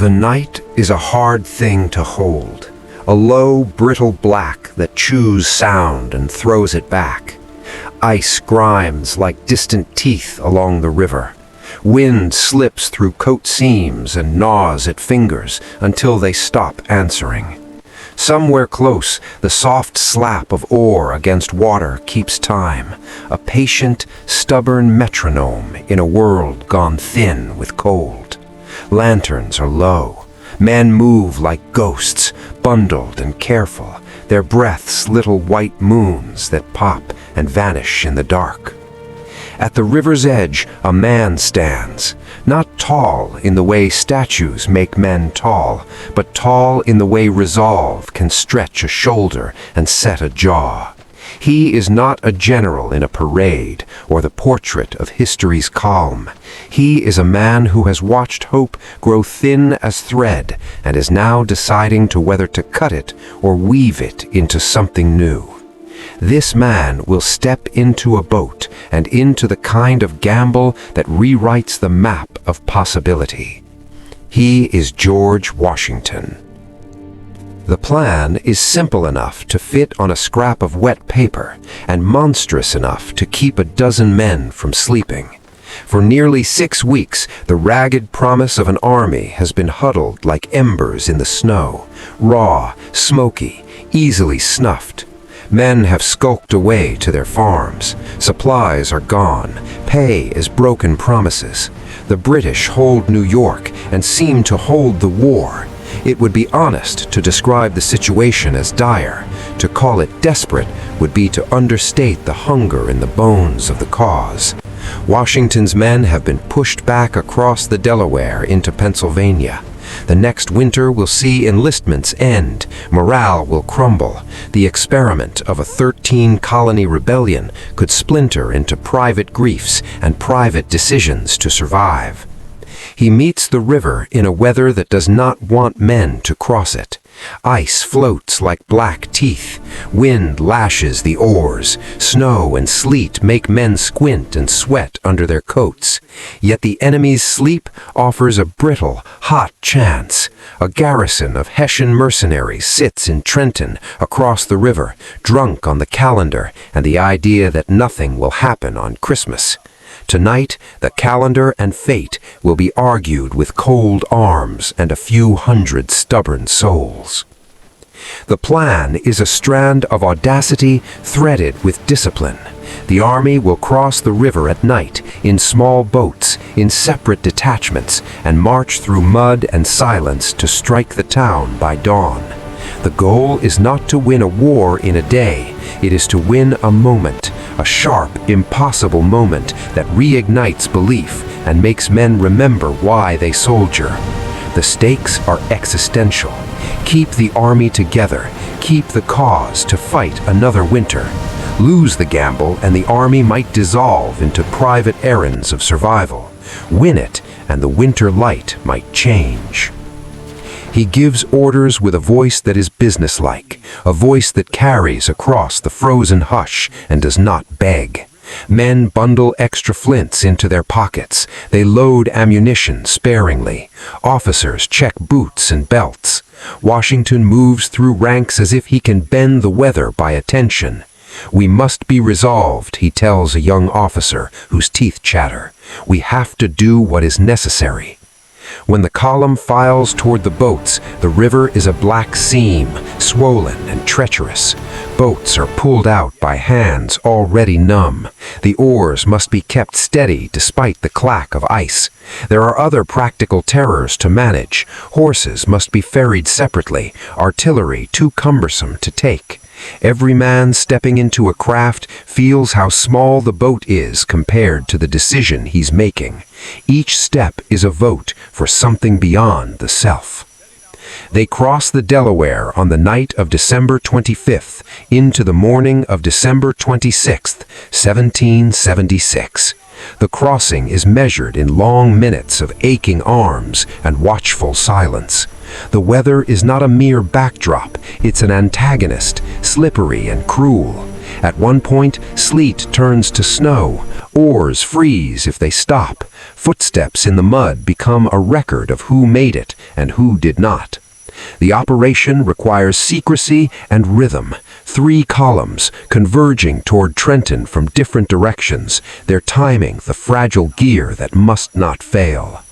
The night is a hard thing to hold, a low, brittle black that chews sound and throws it back. Ice grinds like distant teeth along the river. Wind slips through coat seams and gnaws at fingers until they stop answering. Somewhere close, the soft slap of oar against water keeps time, a patient, stubborn metronome in a world gone thin with cold. Lanterns are low. Men move like ghosts, bundled and careful, their breaths little white moons that pop and vanish in the dark. At the river's edge, a man stands, not tall in the way statues make men tall, but tall in the way resolve can stretch a shoulder and set a jaw. He is not a general in a parade or the portrait of history's calm. He is a man who has watched hope grow thin as thread and is now deciding to whether to cut it or weave it into something new. This man will step into a boat and into the kind of gamble that rewrites the map of possibility. He is George Washington. The plan is simple enough to fit on a scrap of wet paper and monstrous enough to keep a dozen men from sleeping. For nearly 6 weeks, the ragged promise of an army has been huddled like embers in the snow, raw, smoky, easily snuffed. Men have skulked away to their farms. Supplies are gone. Pay is broken promises. The British hold New York and seem to hold the war. It would be honest to describe the situation as dire. To call it desperate would be to understate the hunger in the bones of the cause. Washington's men have been pushed back across the Delaware into Pennsylvania. The next winter will see enlistments end, morale will crumble. The experiment of a 13-colony rebellion could splinter into private griefs and private decisions to survive. He meets the river in a weather that does not want men to cross it. Ice floats like black teeth. Wind lashes the oars. Snow and sleet make men squint and sweat under their coats. Yet the enemy's sleep offers a brittle, hot chance. A garrison of Hessian mercenaries sits in Trenton across the river, drunk on the calendar and the idea that nothing will happen on Christmas. Tonight, the calendar and fate will be argued with cold arms and a few hundred stubborn souls. The plan is a strand of audacity threaded with discipline. The army will cross the river at night, in small boats, in separate detachments, and march through mud and silence to strike the town by dawn. The goal is not to win a war in a day. It is to win a moment, a sharp, impossible moment that reignites belief and makes men remember why they soldier. The stakes are existential. Keep the army together. Keep the cause to fight another winter. Lose the gamble and the army might dissolve into private errands of survival. Win it and the winter light might change. He gives orders with a voice that is businesslike, a voice that carries across the frozen hush and does not beg. Men bundle extra flints into their pockets. They load ammunition sparingly. Officers check boots and belts. Washington moves through ranks as if he can bend the weather by attention. "We must be resolved," he tells a young officer whose teeth chatter. "We have to do what is necessary." When the column files toward the boats, the river is a black seam, swollen and treacherous. Boats are pulled out by hands already numb. The oars must be kept steady despite the clack of ice. There are other practical terrors to manage. Horses must be ferried separately, artillery too cumbersome to take. Every man stepping into a craft feels how small the boat is compared to the decision he's making. Each step is a vote for something beyond the self. They cross the Delaware on the night of December 25th into the morning of December 26th, 1776. The crossing is measured in long minutes of aching arms and watchful silence. The weather is not a mere backdrop, it's an antagonist, slippery and cruel. At one point, sleet turns to snow, oars freeze if they stop, footsteps in the mud become a record of who made it and who did not. The operation requires secrecy and rhythm, 3 columns converging toward Trenton from different directions, their timing the fragile gear that must not fail.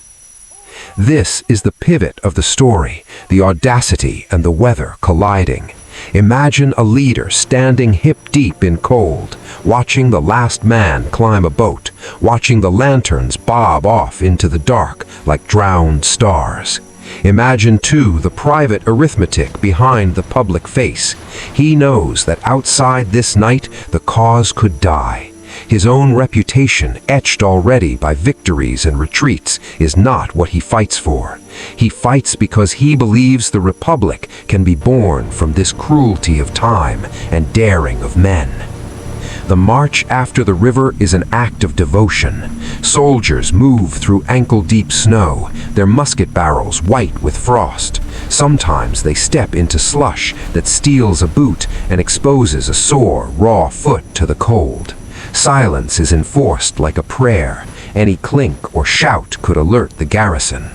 This is the pivot of the story, the audacity and the weather colliding. Imagine a leader standing hip-deep in cold, watching the last man climb a boat, watching the lanterns bob off into the dark like drowned stars. Imagine, too, the private arithmetic behind the public face. He knows that outside this night, the cause could die. His own reputation, etched already by victories and retreats, is not what he fights for. He fights because he believes the Republic can be born from this cruelty of time and daring of men. The march after the river is an act of devotion. Soldiers move through ankle-deep snow, their musket barrels white with frost. Sometimes they step into slush that steals a boot and exposes a sore, raw foot to the cold. Silence is enforced like a prayer. Any clink or shout could alert the garrison.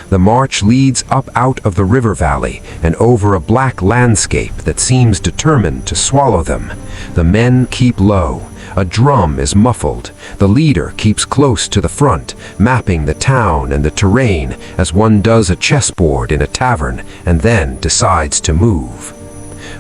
The march leads up out of the river valley and over a black landscape that seems determined to swallow them. The men keep low. A drum is muffled. The leader keeps close to the front, mapping the town and the terrain as one does a chessboard in a tavern, and then decides to move.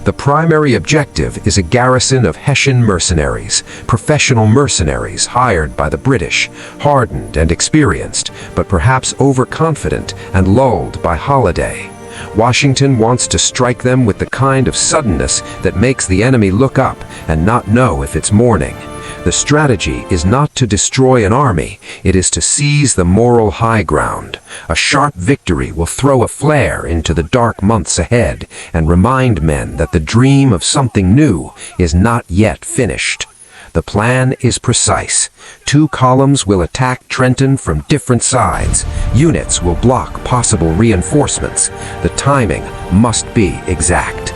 The primary objective is a garrison of Hessian mercenaries, professional mercenaries hired by the British, hardened and experienced, but perhaps overconfident and lulled by holiday. Washington wants to strike them with the kind of suddenness that makes the enemy look up and not know if it's morning. The strategy is not to destroy an army, it is to seize the moral high ground. A sharp victory will throw a flare into the dark months ahead and remind men that the dream of something new is not yet finished. The plan is precise. 2 columns will attack Trenton from different sides. Units will block possible reinforcements. The timing must be exact.